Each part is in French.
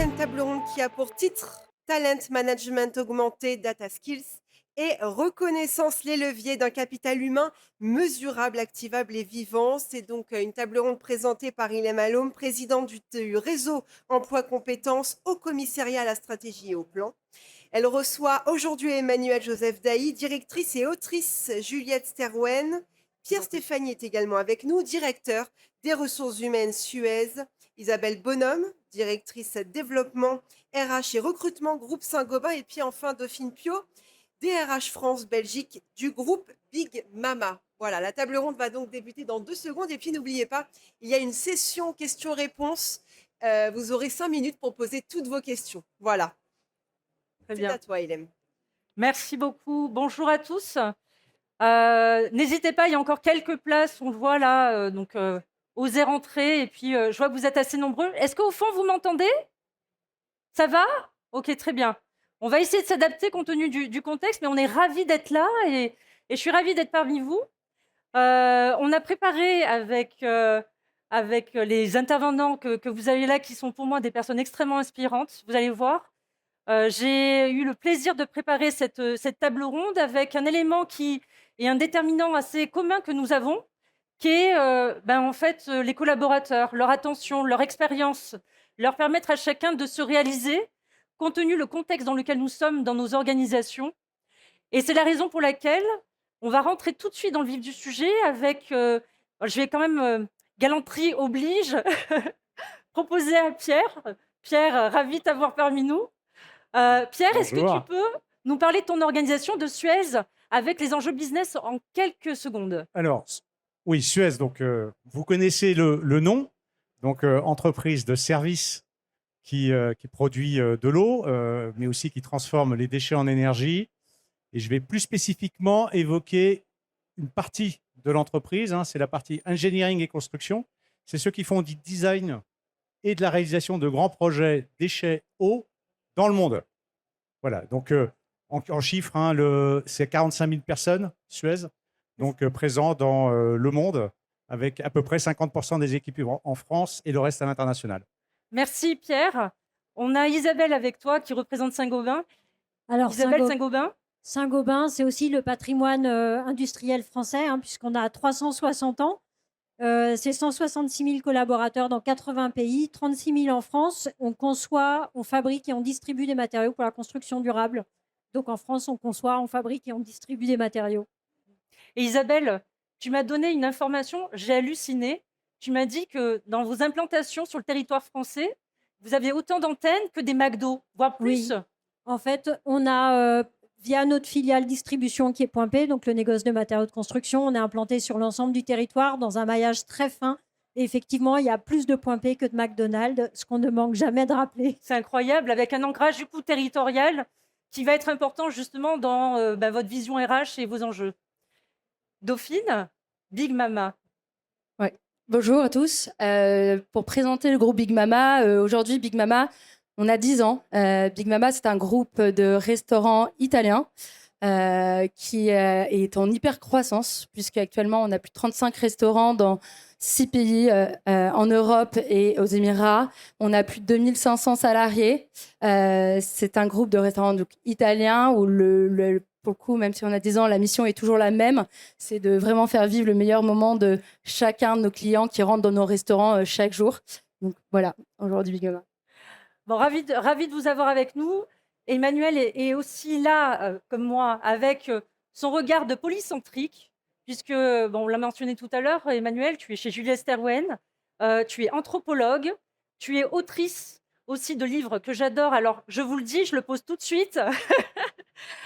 prochaine table ronde qui a pour titre Talent Management augmenté, Data Skills et Reconnaissance les leviers d'un capital humain mesurable, activable et vivant. C'est donc une table ronde présentée par Ilham Alom, présidente du réseau Emploi Compétences au commissariat à la stratégie et au plan. Elle reçoit aujourd'hui Emmanuel Joseph Dailly, directrice et autrice Juliette Sterwen. Pierre Stéphanie est également avec nous, directeur des ressources humaines Suez. Isabelle Bonhomme, directrice développement RH et recrutement groupe Saint-Gobain. Et puis enfin Dauphine Pio, DRH France Belgique du groupe Big Mama. Voilà, la table ronde va donc débuter dans 2 secondes. Et puis n'oubliez pas, il y a une session questions-réponses. Vous aurez 5 minutes pour poser toutes vos questions. Voilà. Très C'est bien. à toi, Hélène. Merci beaucoup. Bonjour à tous. N'hésitez pas, il y a encore quelques places, on le voit là, donc osez rentrer. Et puis, je vois que vous êtes assez nombreux. Est-ce qu'au fond, vous m'entendez? Ça va? Ok, très bien. On va essayer de s'adapter compte tenu du contexte, mais on est ravis d'être là et je suis ravie d'être parmi vous. On a préparé avec les intervenants que vous avez là, qui sont pour moi des personnes extrêmement inspirantes. Vous allez voir. J'ai eu le plaisir de préparer cette table ronde avec un élément qui est un déterminant assez commun que nous avons, qui est en fait les collaborateurs, leur attention, leur expérience, leur permettre à chacun de se réaliser compte tenu le contexte dans lequel nous sommes dans nos organisations. Et c'est la raison pour laquelle on va rentrer tout de suite dans le vif du sujet avec, je vais quand même, galanterie oblige, proposer à Pierre. Pierre, ravi de t'avoir parmi nous. Pierre, est-ce que tu Bonjour. peux nous parler de ton organisation de Suez avec les enjeux business en quelques secondes? Alors, oui, Suez, donc vous connaissez le nom, donc entreprise de service qui produit de l'eau, mais aussi qui transforme les déchets en énergie. Et je vais plus spécifiquement évoquer une partie de l'entreprise, c'est la partie engineering et construction. C'est ceux qui font du design et de la réalisation de grands projets déchets eau dans le monde. Voilà, donc en chiffres, c'est 45 000 personnes, Suez, donc présents dans le monde, avec à peu près 50% des équipes en France et le reste à l'international. Merci Pierre. On a Isabelle avec toi qui représente Saint-Gobain. Alors, Isabelle Saint-Gobain. Saint-Gobain, c'est aussi le patrimoine industriel français, puisqu'on a 360 ans. C'est 166 000 collaborateurs dans 80 pays, 36 000 en France. On conçoit, on fabrique et on distribue des matériaux pour la construction durable. Donc en France, on conçoit, on fabrique et on distribue des matériaux. Et Isabelle, tu m'as donné une information, j'ai halluciné. Tu m'as dit que dans vos implantations sur le territoire français, vous avez autant d'antennes que des McDo, voire plus. Oui. En fait, on a, via notre filiale distribution qui est Point P, donc le négoce de matériaux de construction, on est implanté sur l'ensemble du territoire dans un maillage très fin. Et effectivement, il y a plus de Point P que de McDonald's, ce qu'on ne manque jamais de rappeler. C'est incroyable, avec un ancrage du coup territorial qui va être important justement dans votre vision RH et vos enjeux. Dauphine, Big Mama. Ouais. Bonjour à tous. Pour présenter le groupe Big Mama, aujourd'hui, Big Mama, on a 10 ans. Big Mama, c'est un groupe de restaurants italiens qui est en hyper croissance, puisqu'actuellement, on a plus de 35 restaurants dans 6 pays en Europe et aux Émirats. On a plus de 2500 salariés. C'est un groupe de restaurants donc, italiens où pour le coup, même si on a 10 ans, la mission est toujours la même. C'est de vraiment faire vivre le meilleur moment de chacun de nos clients qui rentrent dans nos restaurants chaque jour. Donc voilà, aujourd'hui Big Mama. Bon, ravi de vous avoir avec nous. Emmanuel est aussi là, comme moi, avec son regard de polycentrique, puisque, on l'a mentionné tout à l'heure, Emmanuel, tu es chez Juliette Sterwen, tu es anthropologue, tu es autrice aussi de livres que j'adore. Alors, je vous le dis, je le pose tout de suite.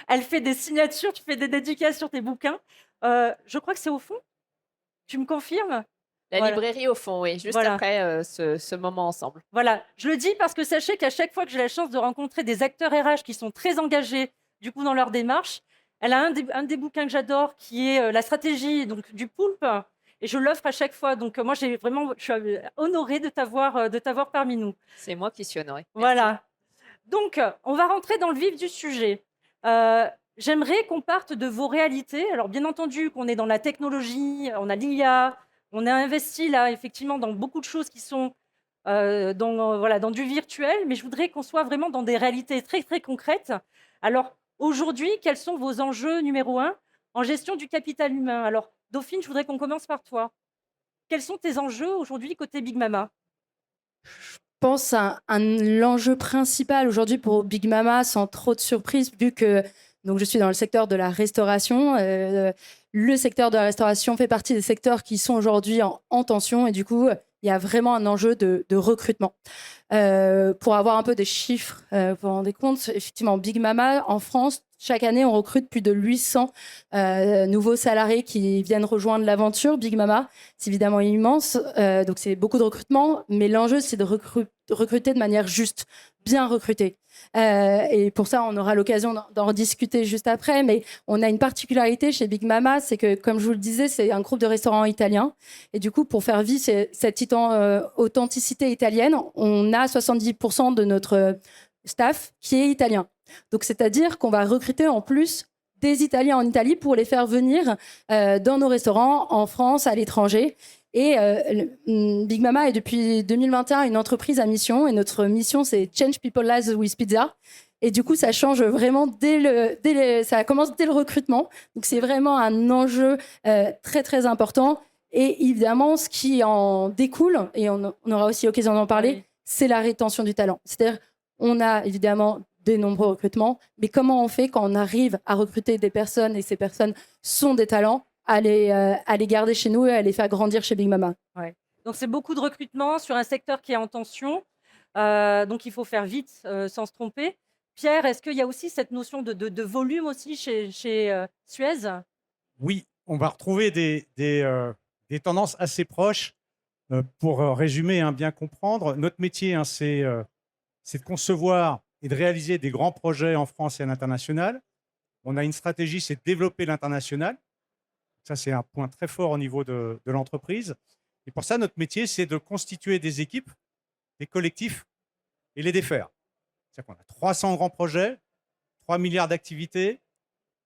Elle fait des signatures, tu fais des dédicaces sur tes bouquins. Je crois que c'est au fond. Tu me confirmes? La librairie au fond, oui, juste après ce moment ensemble. Voilà, je le dis parce que sachez qu'à chaque fois que j'ai la chance de rencontrer des acteurs RH qui sont très engagés du coup dans leur démarche, elle a un des bouquins que j'adore qui est la stratégie donc, du poulpe et je l'offre à chaque fois. Donc moi, je suis honorée de t'avoir parmi nous. C'est moi qui suis honorée. Voilà. Donc, on va rentrer dans le vif du sujet. J'aimerais qu'on parte de vos réalités. Alors, bien entendu, qu'on est dans la technologie, on a l'IA, on a investi là, effectivement, dans beaucoup de choses qui sont dans du virtuel, mais je voudrais qu'on soit vraiment dans des réalités très, très concrètes. Alors, aujourd'hui, quels sont vos enjeux numéro un en gestion du capital humain? Alors, Dauphine, je voudrais qu'on commence par toi. Quels sont tes enjeux aujourd'hui côté Big Mama? Pense l'enjeu principal aujourd'hui pour Big Mama, sans trop de surprise, vu que donc, je suis dans le secteur de la restauration. Le secteur de la restauration fait partie des secteurs qui sont aujourd'hui en tension et du coup, il y a vraiment un enjeu de recrutement. Pour avoir un peu des chiffres, vous vous rendez compte, effectivement, Big Mama, en France, chaque année, on recrute plus de 800 nouveaux salariés qui viennent rejoindre l'aventure. Big Mama, c'est évidemment immense, donc c'est beaucoup de recrutement, mais l'enjeu, c'est de recruter de manière juste, bien recruter. Et pour ça, on aura l'occasion d'en rediscuter juste après, mais on a une particularité chez Big Mama, c'est que, comme je vous le disais, c'est un groupe de restaurants italiens. Et du coup, pour faire vivre cette authenticité italienne, on a 70% de notre staff qui est italien. Donc, c'est-à-dire qu'on va recruter en plus des Italiens en Italie pour les faire venir dans nos restaurants en France, à l'étranger. Et Big Mama est depuis 2021 une entreprise à mission. Et notre mission, c'est Change People's Lives with Pizza. Et du coup, ça change vraiment ça commence dès le recrutement. Donc, c'est vraiment un enjeu très, très important. Et évidemment, ce qui en découle, et on aura aussi l'occasion d'en parler, c'est la rétention du talent. C'est-à-dire, on a évidemment des nombreux recrutements, mais comment on fait quand on arrive à recruter des personnes et ces personnes sont des talents, à les garder chez nous et à les faire grandir chez Big Mama. Ouais. Donc, c'est beaucoup de recrutement sur un secteur qui est en tension. Donc, il faut faire vite sans se tromper. Pierre, est-ce qu'il y a aussi cette notion de volume aussi chez Suez? Oui, on va retrouver des tendances assez proches. Pour résumer, bien comprendre, notre métier, c'est de concevoir et de réaliser des grands projets en France et à l'international. On a une stratégie, c'est de développer l'international. Ça, c'est un point très fort au niveau de l'entreprise. Et pour ça, notre métier, c'est de constituer des équipes, des collectifs et les défaire. C'est-à-dire qu'on a 300 grands projets, 3 milliards d'activités,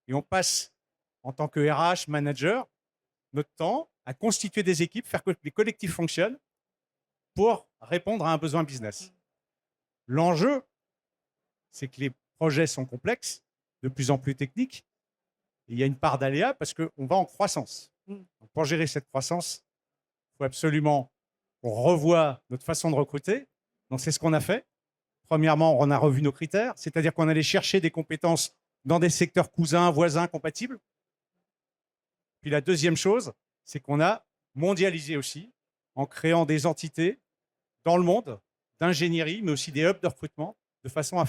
et on passe, en tant que RH, manager, notre temps à constituer des équipes, faire que les collectifs fonctionnent pour répondre à un besoin business. L'enjeu, c'est que les projets sont complexes, de plus en plus techniques. Et il y a une part d'aléa parce qu'on va en croissance. Donc, pour gérer cette croissance, il faut absolument qu'on revoie notre façon de recruter. Donc, c'est ce qu'on a fait. Premièrement, on a revu nos critères, c'est-à-dire qu'on allait chercher des compétences dans des secteurs cousins, voisins, compatibles. Puis la deuxième chose, c'est qu'on a mondialisé aussi en créant des entités dans le monde d'ingénierie, mais aussi des hubs de recrutement, de façon à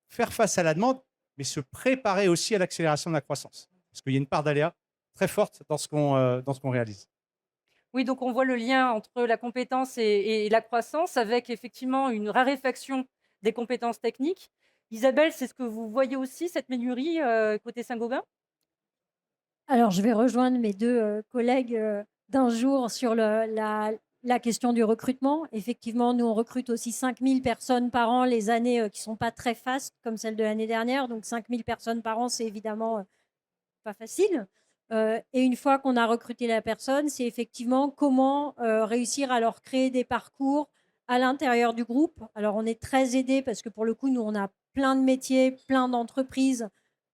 faire face à la demande, mais se préparer aussi à l'accélération de la croissance. Parce qu'il y a une part d'aléa très forte dans ce qu'on réalise. Oui, donc on voit le lien entre la compétence et la croissance avec effectivement une raréfaction des compétences techniques. Isabelle, c'est ce que vous voyez aussi, cette pénurie côté Saint-Gobain? Alors, je vais rejoindre mes deux collègues d'un jour sur la question du recrutement. Effectivement, nous, on recrute aussi 5000 personnes par an les années qui ne sont pas très fastes, comme celle de l'année dernière. Donc, 5000 personnes par an, c'est évidemment pas facile. Et une fois qu'on a recruté la personne, c'est effectivement comment réussir à leur créer des parcours à l'intérieur du groupe. Alors, on est très aidés parce que pour le coup, nous, on a plein de métiers, plein d'entreprises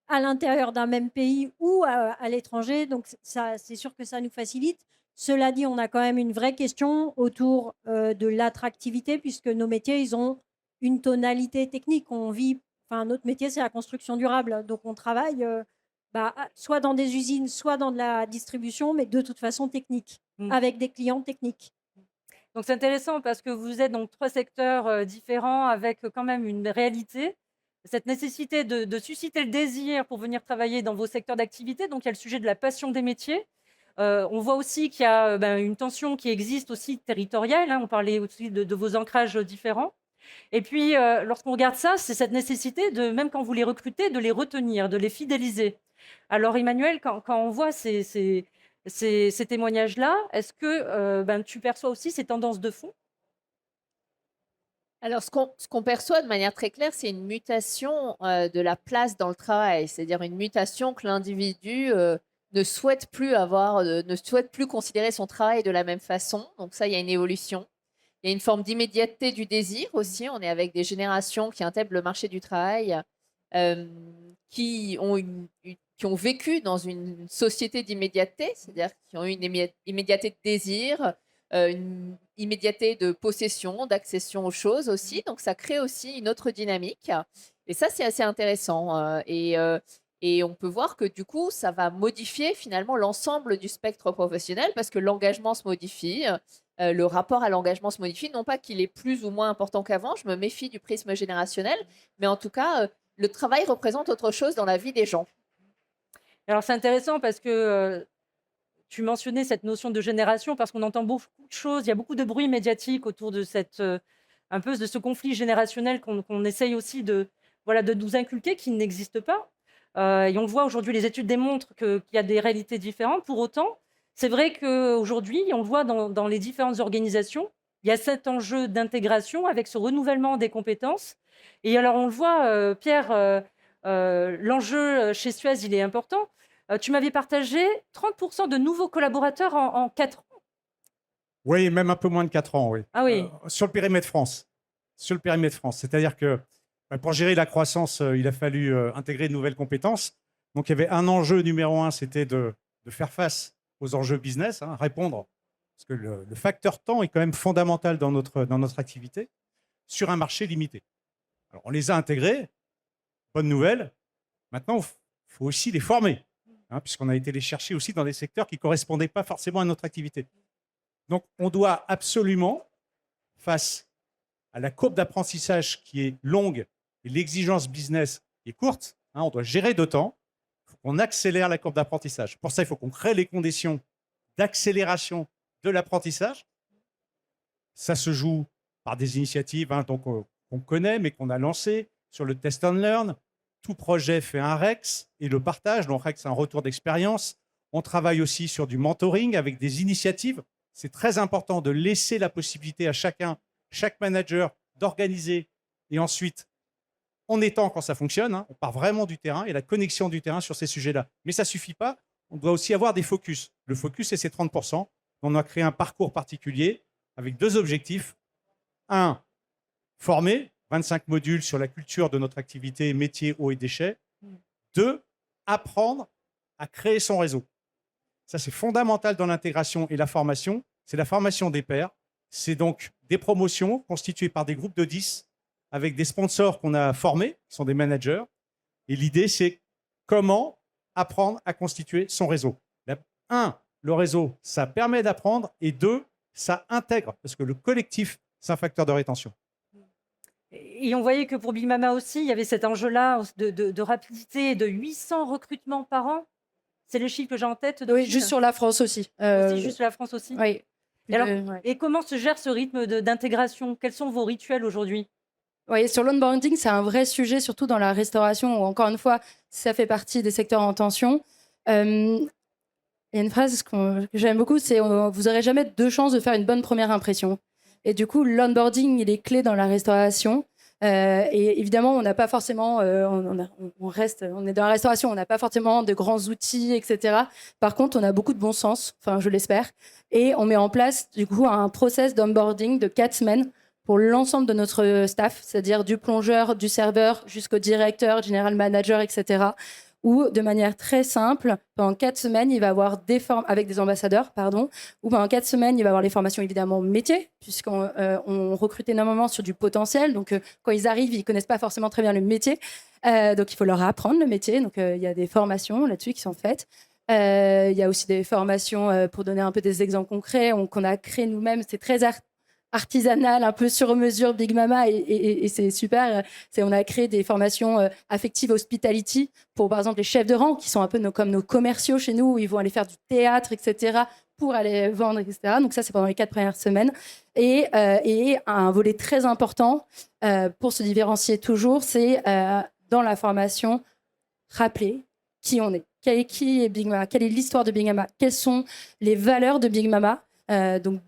à l'intérieur d'un même pays ou à l'étranger. Donc, ça, c'est sûr que ça nous facilite. Cela dit, on a quand même une vraie question autour de l'attractivité puisque nos métiers, ils ont une tonalité technique. Notre métier, c'est la construction durable. Donc, on travaille soit dans des usines, soit dans de la distribution, mais de toute façon technique, avec des clients techniques. Donc, c'est intéressant parce que vous êtes dans 3 secteurs différents avec quand même une réalité. Cette nécessité de susciter le désir pour venir travailler dans vos secteurs d'activité. Donc, il y a le sujet de la passion des métiers. On voit aussi qu'il y a une tension qui existe aussi territoriale. On parlait aussi de vos ancrages différents. Et puis, lorsqu'on regarde ça, c'est cette nécessité, même quand vous les recrutez, de les retenir, de les fidéliser. Alors, Emmanuel, quand on voit ces témoignages-là, est-ce que tu perçois aussi ces tendances de fond? Alors, ce qu'on perçoit de manière très claire, c'est une mutation de la place dans le travail, c'est-à-dire une mutation que l'individu ne souhaite plus considérer son travail de la même façon. Donc ça, il y a une évolution. Il y a une forme d'immédiateté du désir aussi. On est avec des générations qui intègrent le marché du travail, qui ont vécu dans une société d'immédiateté, c'est-à-dire qui ont eu une immédiateté de désir, une immédiateté de possession, d'accession aux choses aussi. Donc, ça crée aussi une autre dynamique. Et ça, c'est assez intéressant. Et on peut voir que du coup, ça va modifier finalement l'ensemble du spectre professionnel parce que l'engagement se modifie, le rapport à l'engagement se modifie. Non pas qu'il est plus ou moins important qu'avant, je me méfie du prisme générationnel, mais en tout cas, le travail représente autre chose dans la vie des gens. Alors, c'est intéressant parce que tu mentionnais cette notion de génération parce qu'on entend beaucoup de choses. Il y a beaucoup de bruit médiatique autour de un peu de ce conflit générationnel qu'on essaye aussi de nous inculquer, qui n'existe pas. Et on le voit aujourd'hui, les études démontrent qu'il y a des réalités différentes. Pour autant, c'est vrai qu'aujourd'hui, on le voit dans les différentes organisations, il y a cet enjeu d'intégration avec ce renouvellement des compétences. Et alors, on le voit, Pierre, l'enjeu chez Suez, il est important. Tu m'avais partagé 30% de nouveaux collaborateurs en 4 ans. Oui, même un peu moins de 4 ans, oui. Ah oui. Sur le périmètre France. Sur le périmètre France. C'est-à-dire que pour gérer la croissance, il a fallu intégrer de nouvelles compétences. Donc, il y avait un enjeu numéro 1, c'était de faire face aux enjeux business, répondre. Parce que le facteur temps est quand même fondamental dans notre activité sur un marché limité. Alors, on les a intégrés. Bonne nouvelle. Maintenant, il faut aussi les former, puisqu'on a été les chercher aussi dans des secteurs qui ne correspondaient pas forcément à notre activité. Donc, on doit absolument, face à la courbe d'apprentissage qui est longue et l'exigence business qui est courte, on doit gérer de temps, il faut qu'on accélère la courbe d'apprentissage. Pour ça, il faut qu'on crée les conditions d'accélération de l'apprentissage. Ça se joue par des initiatives qu'on connaît, mais qu'on a lancées sur le test and learn. Tout projet fait un REX et le partage. Donc, REX, c'est un retour d'expérience. On travaille aussi sur du mentoring avec des initiatives. C'est très important de laisser la possibilité à chaque manager, d'organiser et ensuite, on étend quand ça fonctionne. On part vraiment du terrain et la connexion du terrain sur ces sujets-là. Mais ça ne suffit pas. On doit aussi avoir des focus. Le focus, c'est ces 30%. On a créé un parcours particulier avec 2 objectifs. 1, former, 25 modules sur la culture de notre activité, métier, eau et déchets. 2, apprendre à créer son réseau. Ça, c'est fondamental dans l'intégration et la formation. C'est la formation des pairs. C'est donc des promotions constituées par des groupes de 10 avec des sponsors qu'on a formés, qui sont des managers. Et l'idée, c'est comment apprendre à constituer son réseau. 1, le réseau, ça permet d'apprendre. Et 2, ça intègre, parce que le collectif, c'est un facteur de rétention. Et on voyait que pour Big Mama aussi, il y avait cet enjeu-là de rapidité, de 800 recrutements par an. C'est le chiffre que j'ai en tête. Oui, juste sur la France aussi. Juste la France aussi. Oui. Et comment se gère ce rythme d'intégration? Quels sont vos rituels aujourd'hui? Oui, sur l'onboarding, c'est un vrai sujet, surtout dans la restauration, où encore une fois, ça fait partie des secteurs en tension. Il y a une phrase que j'aime beaucoup, c'est « vous n'aurez jamais 2 chances de faire une bonne première impression ». Et du coup, l'onboarding, il est clé dans la restauration. Et évidemment, on n'a pas forcément, on est dans la restauration, on n'a pas forcément de grands outils, etc. Par contre, on a beaucoup de bon sens, enfin, je l'espère. Et on met en place, du coup, un process d'onboarding de 4 semaines pour l'ensemble de notre staff, c'est-à-dire du plongeur, du serveur, jusqu'au directeur, general manager, etc. Où, de manière très simple, pendant 4 semaines, il va avoir avec des ambassadeurs, où pendant 4 semaines, il va avoir les formations évidemment métiers, puisqu'on recrute énormément sur du potentiel. Donc, quand ils arrivent, ils ne connaissent pas forcément très bien le métier. Donc, il faut leur apprendre le métier. Donc, il y a des formations là-dessus qui sont faites. Il y a aussi des formations, pour donner un peu des exemples concrets, qu'on a créé nous-mêmes. C'est très artisanal, un peu sur mesure, Big Mama, et c'est super. On a créé des formations affectives hospitality pour, par exemple, les chefs de rang, qui sont un peu comme nos commerciaux chez nous, où ils vont aller faire du théâtre, etc., pour aller vendre, etc. Donc ça, c'est pendant les 4 premières semaines. Et un volet très important pour se différencier toujours, c'est dans la formation, rappeler qui on est. Qui est Big Mama? Quelle est l'histoire de Big Mama? Quelles sont les valeurs de Big Mama? Donc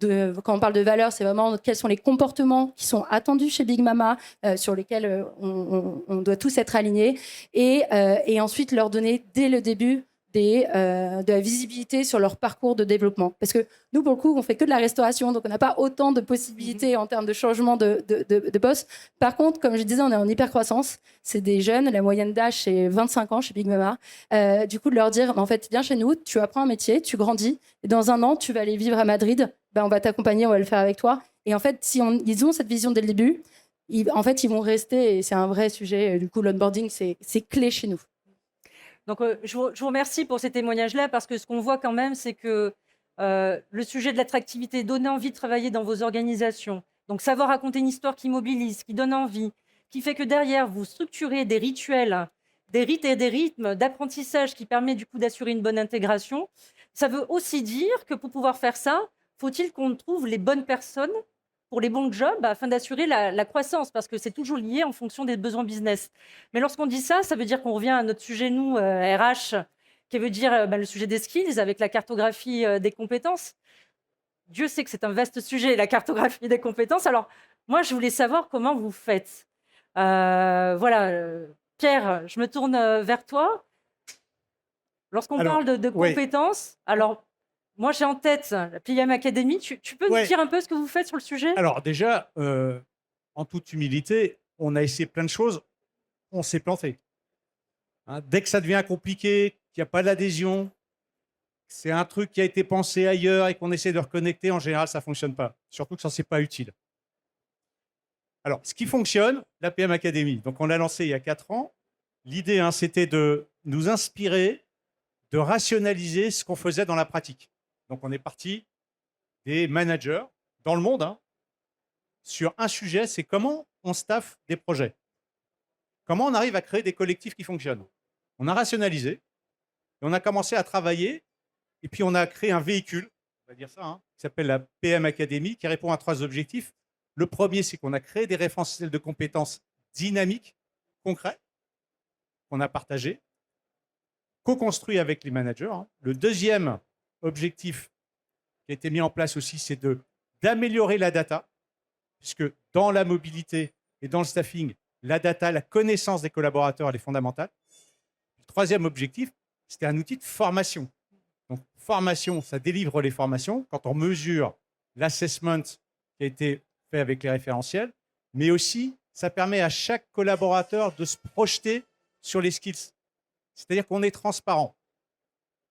quand on parle de valeurs, c'est vraiment quels sont les comportements qui sont attendus chez Big Mama, sur lesquels on doit tous être alignés, et ensuite leur donner dès le début de la visibilité sur leur parcours de développement. Parce que nous, pour le coup, on fait que de la restauration, donc on n'a pas autant de possibilités en termes de changement de poste. Par contre, comme je disais, on est en hyper-croissance. C'est des jeunes, la moyenne d'âge, c'est 25 ans chez Big Mama. Du coup, de leur dire, en fait, viens chez nous, tu apprends un métier, tu grandis, et dans un an, tu vas aller vivre à Madrid, ben, on va t'accompagner, on va le faire avec toi. Et en fait, si ils ont cette vision dès le début, en fait, ils vont rester, et c'est un vrai sujet. Du coup, l'onboarding, c'est clé chez nous. Donc, je vous remercie pour ces témoignages-là, parce que ce qu'on voit quand même, c'est que le sujet de l'attractivité, donner envie de travailler dans vos organisations, donc savoir raconter une histoire qui mobilise, qui donne envie, qui fait que derrière, vous structurez des rituels, des rites et des rythmes d'apprentissage qui permet du coup d'assurer une bonne intégration. Ça veut aussi dire que pour pouvoir faire ça, faut-il qu'on trouve les bonnes personnes pour les bons jobs afin d'assurer la croissance, parce que c'est toujours lié en fonction des besoins business. Mais lorsqu'on dit ça, ça veut dire qu'on revient à notre sujet, nous, RH, qui veut dire le sujet des skills avec la cartographie des compétences. Dieu sait que c'est un vaste sujet, la cartographie des compétences. Alors, moi, je voulais savoir comment vous faites. Voilà, Pierre, je me tourne vers toi. Lorsqu'on Alors, parle de oui. compétences, alors, moi, j'ai en tête la PM Academy. Tu peux nous Ouais. dire un peu ce que vous faites sur le sujet? Alors déjà, en toute humilité, on a essayé plein de choses, on s'est planté. Hein, dès que ça devient compliqué, qu'il n'y a pas d'adhésion, c'est un truc qui a été pensé ailleurs et qu'on essaie de reconnecter, en général, ça ne fonctionne pas. Surtout que ça, c'est pas utile. Alors, ce qui fonctionne, la PM Academy, donc on l'a lancé il y a 4 ans. L'idée, hein, c'était de nous inspirer, de rationaliser ce qu'on faisait dans la pratique. Donc, on est parti des managers dans le monde, hein, sur un sujet, c'est comment on staffe des projets. Comment on arrive à créer des collectifs qui fonctionnent. On a rationalisé, et on a commencé à travailler, et puis on a créé un véhicule, on va dire ça, hein, qui s'appelle la PM Academy, qui répond à 3 objectifs. Le premier, c'est qu'on a créé des référentiels de compétences dynamiques, concrets, qu'on a partagés, co-construits avec les managers. Hein. Le deuxième objectif qui a été mis en place aussi, c'est d'améliorer la data, puisque dans la mobilité et dans le staffing, la data, la connaissance des collaborateurs, elle est fondamentale. Le troisième objectif, c'était un outil de formation. Donc, formation, ça délivre les formations quand on mesure l'assessment qui a été fait avec les référentiels, mais aussi, ça permet à chaque collaborateur de se projeter sur les skills. C'est-à-dire qu'on est transparent.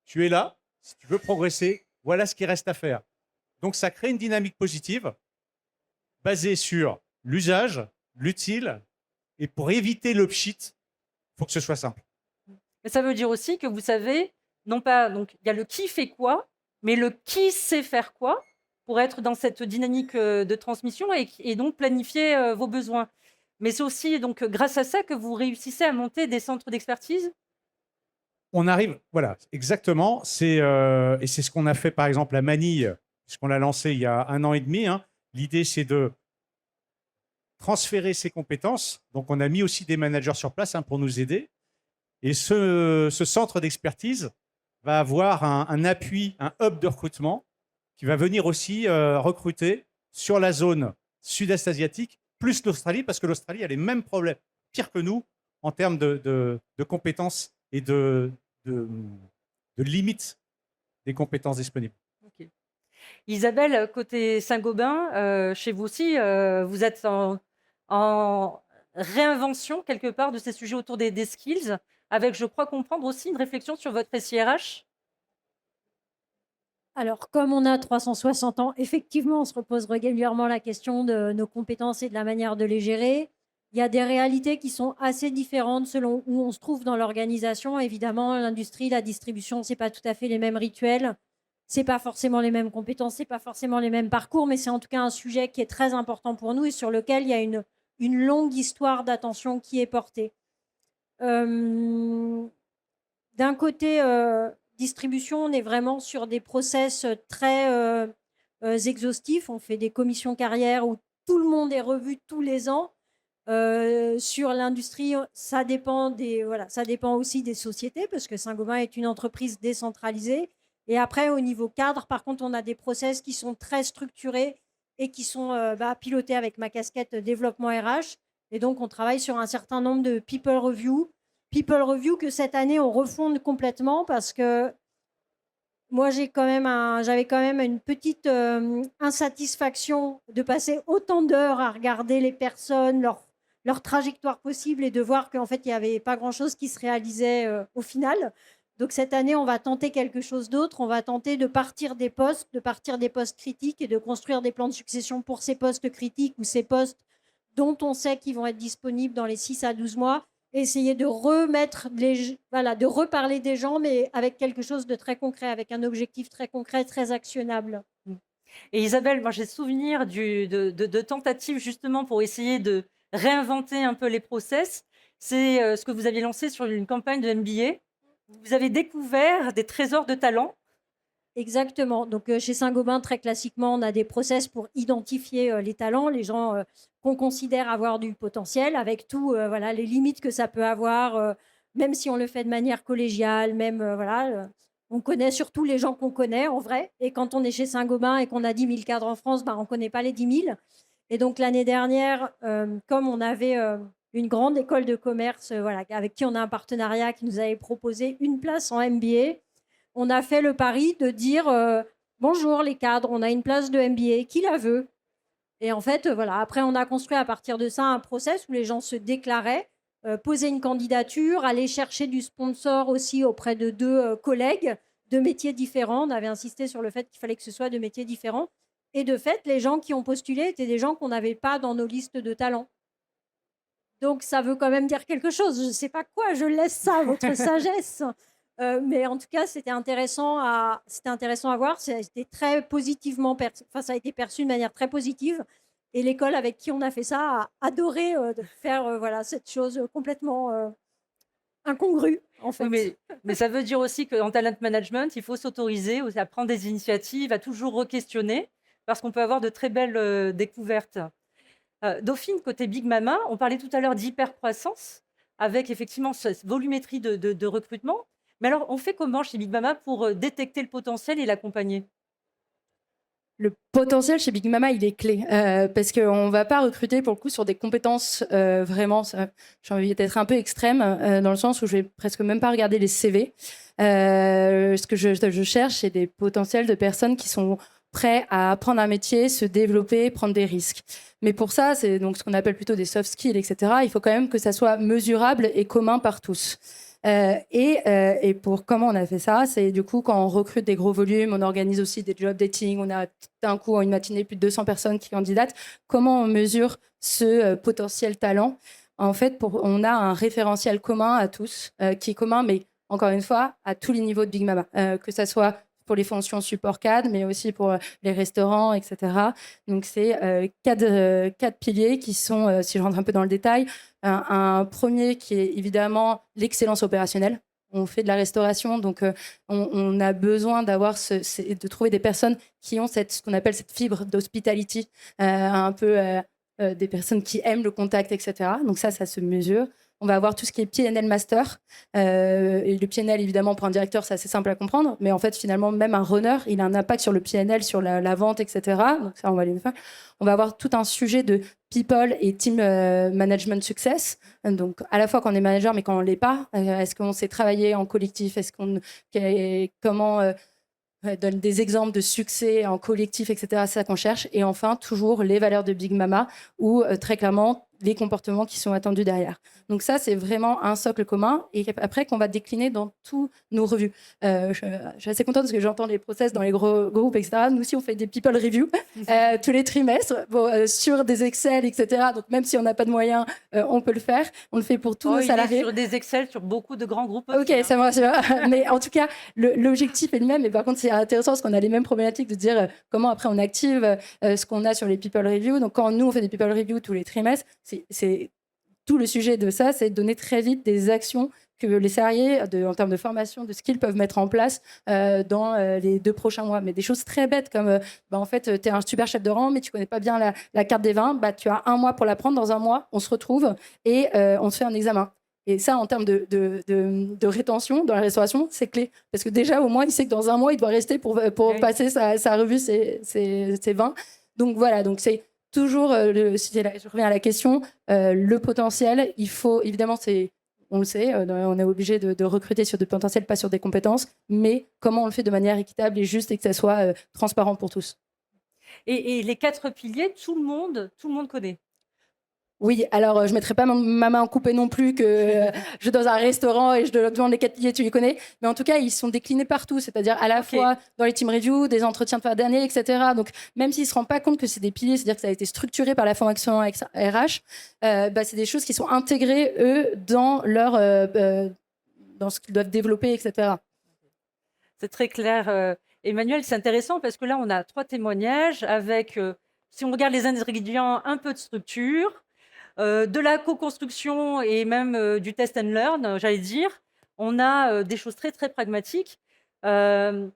Tu es là, si tu veux progresser, voilà ce qui reste à faire. Donc, ça crée une dynamique positive basée sur l'usage, l'utile, et pour éviter le pchit, il faut que ce soit simple. Mais ça veut dire aussi que vous savez, non pas, donc il y a le qui fait quoi, mais le qui sait faire quoi pour être dans cette dynamique de transmission et donc planifier vos besoins. Mais c'est aussi donc grâce à ça que vous réussissez à monter des centres d'expertise. On arrive, voilà, exactement. Et c'est ce qu'on a fait par exemple à Manille, puisqu'on l'a lancé il y a 1 an et demi. Hein. L'idée, c'est de transférer ses compétences. Donc, on a mis aussi des managers sur place, hein, pour nous aider. Et ce centre d'expertise va avoir un appui, un hub de recrutement qui va venir aussi recruter sur la zone sud-est asiatique, plus l'Australie, parce que l'Australie a les mêmes problèmes, pire que nous, en termes de compétences et de limites des compétences disponibles. Ok. Isabelle, côté Saint-Gobain, chez vous aussi, vous êtes en réinvention quelque part de ces sujets autour des skills, avec, je crois comprendre aussi, une réflexion sur votre SIRH. Alors, comme on a 360 ans, effectivement, on se repose régulièrement la question de nos compétences et de la manière de les gérer. Il y a des réalités qui sont assez différentes selon où on se trouve dans l'organisation. Évidemment, l'industrie, la distribution, c'est pas tout à fait les mêmes rituels, c'est pas forcément les mêmes compétences, c'est pas forcément les mêmes parcours, mais c'est en tout cas un sujet qui est très important pour nous et sur lequel il y a une longue histoire d'attention qui est portée. D'un côté, distribution, on est vraiment sur des process très exhaustifs. On fait des commissions carrière où tout le monde est revu tous les ans. Sur l'industrie, ça dépend aussi des sociétés, parce que Saint-Gobain est une entreprise décentralisée. Et après, au niveau cadre, par contre, on a des process qui sont très structurés et qui sont pilotés avec ma casquette développement RH. Et donc, on travaille sur un certain nombre de people review People Review que cette année, on refonde complètement parce que moi, j'avais quand même une petite insatisfaction de passer autant d'heures à regarder les personnes, leur trajectoire possible et de voir qu'en fait, il n'y avait pas grand-chose qui se réalisait au final. Donc cette année, on va tenter quelque chose d'autre. On va tenter de partir des postes critiques et de construire des plans de succession pour ces postes critiques ou ces postes dont on sait qu'ils vont être disponibles dans les 6 à 12 mois. Essayer de de reparler des gens, mais avec quelque chose de très concret, avec un objectif très concret, très actionnable. Et Isabelle, moi j'ai souvenir de tentatives justement pour essayer de réinventer un peu les process. C'est ce que vous aviez lancé sur une campagne de MBA. Vous avez découvert des trésors de talent. Exactement. Donc, chez Saint-Gobain, très classiquement, on a des process pour identifier les talents, les gens qu'on considère avoir du potentiel, avec tout, voilà, les limites que ça peut avoir, même si on le fait de manière collégiale, même, on connaît surtout les gens qu'on connaît, en vrai. Et quand on est chez Saint-Gobain et qu'on a 10 000 cadres en France, on ne connaît pas les 10 000. Et donc, l'année dernière, comme on avait une grande école de commerce, avec qui on a un partenariat, qui nous avait proposé une place en MBA, on a fait le pari de dire bonjour les cadres, on a une place de MBA, qui la veut? Et en fait, après on a construit à partir de ça un process où les gens se déclaraient, posaient une candidature, allaient chercher du sponsor aussi auprès de 2 collègues de métiers différents. On avait insisté sur le fait qu'il fallait que ce soit de métiers différents. Et de fait, les gens qui ont postulé étaient des gens qu'on n'avait pas dans nos listes de talents. Donc ça veut quand même dire quelque chose. Je ne sais pas quoi, je laisse ça à votre sagesse. Mais en tout cas, c'était intéressant à voir. Ça a été très positivement ça a été perçu de manière très positive. Et l'école avec qui on a fait ça a adoré de faire cette chose complètement incongrue, en fait. Oui, mais ça veut dire aussi qu'en talent management, il faut s'autoriser à prendre des initiatives, à toujours re-questionner, parce qu'on peut avoir de très belles découvertes. Dauphine, côté Big Mama, on parlait tout à l'heure d'hypercroissance, avec effectivement cette volumétrie de recrutement. Mais alors, on fait comment chez Big Mama pour détecter le potentiel et l'accompagner? Le potentiel chez Big Mama, il est clé parce qu'on ne va pas recruter pour le coup sur des compétences vraiment, j'ai envie d'être un peu extrême dans le sens où je vais presque même pas regarder les CV. Ce que je cherche, c'est des potentiels de personnes qui sont prêts à apprendre un métier, se développer, prendre des risques. Mais pour ça, c'est donc ce qu'on appelle plutôt des soft skills, etc. Il faut quand même que ça soit mesurable et commun par tous. Et pour comment on a fait ça, c'est du coup quand on recrute des gros volumes, on organise aussi des job dating, on a d'un coup en une matinée plus de 200 personnes qui candidatent. Comment on mesure ce potentiel talent? En fait, on a un référentiel commun à tous, qui est commun, mais encore une fois, à tous les niveaux de Big Mama, que ça soit pour les fonctions support CAD, mais aussi pour les restaurants, etc. Donc, c'est 4 piliers qui sont, si je rentre un peu dans le détail, un premier qui est évidemment l'excellence opérationnelle. On fait de la restauration, donc on a besoin de trouver des personnes qui ont ce qu'on appelle cette fibre d'hospitality, un peu des personnes qui aiment le contact, etc. Donc ça se mesure. On va avoir tout ce qui est PNL Master. Et le PNL, évidemment, pour un directeur, c'est assez simple à comprendre. Mais en fait, finalement, même un runner, il a un impact sur le PNL, sur la vente, etc. Donc ça, on va aller faire. On va avoir tout un sujet de people et team management success. Donc, à la fois quand on est manager, mais quand on ne l'est pas, est-ce qu'on sait travailler en collectif? Comment donne des exemples de succès en collectif, etc. C'est ça qu'on cherche. Et enfin, toujours les valeurs de Big Mama ou très clairement les comportements qui sont attendus derrière. Donc ça, c'est vraiment un socle commun et après qu'on va décliner dans tous nos revues. Je suis assez contente parce que j'entends les process dans les gros groupes, etc. Nous aussi, on fait des people reviews tous les trimestres sur des Excel, etc. Donc même si on n'a pas de moyens, on peut le faire. On le fait pour tous nos salariés. Sur des Excel, sur beaucoup de grands groupes. Ok, aussi, ça marche. Mais en tout cas, l'objectif est le même. Et par contre, c'est intéressant parce qu'on a les mêmes problématiques de dire comment après on active ce qu'on a sur les people reviews. Donc quand nous, on fait des people reviews tous les trimestres, c'est tout le sujet de ça, c'est de donner très vite des actions que les salariés, en termes de formation, de skills, peuvent mettre en place dans les 2 prochains mois. Mais des choses très bêtes comme, en fait, tu es un super chef de rang, mais tu connais pas bien la carte des vins, tu as 1 mois pour l'apprendre. Dans 1 mois, on se retrouve et on se fait un examen. Et ça, en termes de rétention dans la restauration, c'est clé. Parce que déjà, au moins, il sait que dans 1 mois, il doit rester pour passer sa revue, ses vins. Donc voilà, donc c'est toujours, je reviens à la question, le potentiel, il faut, évidemment, c'est on le sait, on est obligé de recruter sur des potentiels, pas sur des compétences, mais comment on le fait de manière équitable et juste et que ça soit transparent pour tous. Et les 4 piliers, tout le monde connaît. Oui, alors je ne mettrai pas ma main en coupée non plus que je vais dans un restaurant et je demande les 4 piliers, tu les connais. Mais en tout cas, ils sont déclinés partout, c'est-à-dire à la fois dans les team reviews, des entretiens de fin d'année, etc. Donc, même s'ils ne se rendent pas compte que c'est des piliers, c'est-à-dire que ça a été structuré par la formation RH, c'est des choses qui sont intégrées, eux, dans dans ce qu'ils doivent développer, etc. C'est très clair. Emmanuel, c'est intéressant parce que là, on a 3 témoignages avec, si on regarde les ingrédients, un peu de structure, de la co-construction et même du test and learn, j'allais dire. On a des choses très, très pragmatiques. Pour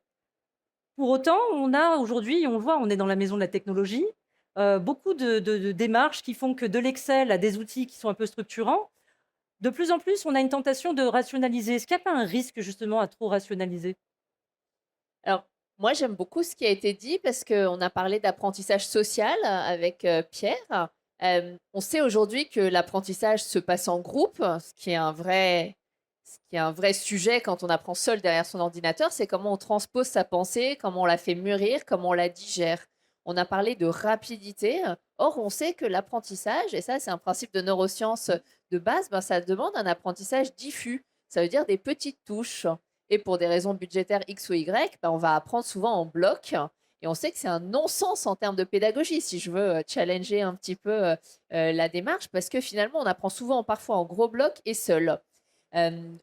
autant, on a aujourd'hui, on le voit, on est dans la maison de la technologie, beaucoup de démarches qui font que de l'Excel à des outils qui sont un peu structurants, de plus en plus, on a une tentation de rationaliser. Est-ce qu'il n'y a pas un risque justement à trop rationaliser? Alors, moi, j'aime beaucoup ce qui a été dit parce qu'on a parlé d'apprentissage social avec Pierre. On sait aujourd'hui que l'apprentissage se passe en groupe, ce qui est un vrai sujet quand on apprend seul derrière son ordinateur, c'est comment on transpose sa pensée, comment on la fait mûrir, comment on la digère. On a parlé de rapidité. Or, on sait que l'apprentissage, et ça, c'est un principe de neurosciences de base, ça demande un apprentissage diffus. Ça veut dire des petites touches. Et pour des raisons budgétaires X ou Y, on va apprendre souvent en bloc. Et on sait que c'est un non-sens en termes de pédagogie, si je veux challenger un petit peu la démarche, parce que finalement, on apprend souvent parfois en gros bloc et seul.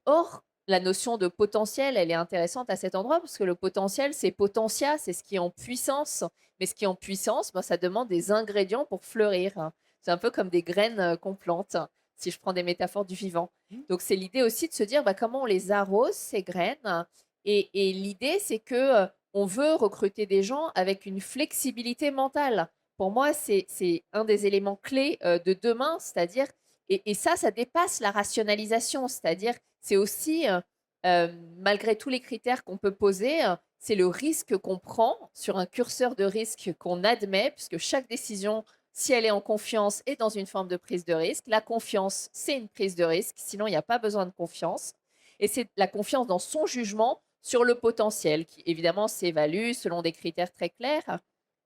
Or, la notion de potentiel, elle est intéressante à cet endroit, parce que le potentiel, c'est potentia, c'est ce qui est en puissance. Mais ce qui est en puissance, ça demande des ingrédients pour fleurir. C'est un peu comme des graines qu'on plante, si je prends des métaphores du vivant. Donc, c'est l'idée aussi de se dire comment on les arrose, ces graines. Et l'idée, c'est que on veut recruter des gens avec une flexibilité mentale. Pour moi, c'est un des éléments clés de demain, c'est-à-dire, et ça dépasse la rationalisation, c'est-à-dire, c'est aussi, malgré tous les critères qu'on peut poser, c'est le risque qu'on prend sur un curseur de risque qu'on admet, puisque chaque décision, si elle est en confiance, est dans une forme de prise de risque. La confiance, c'est une prise de risque, sinon il n'y a pas besoin de confiance. Et c'est la confiance dans son jugement sur le potentiel, qui évidemment s'évalue selon des critères très clairs,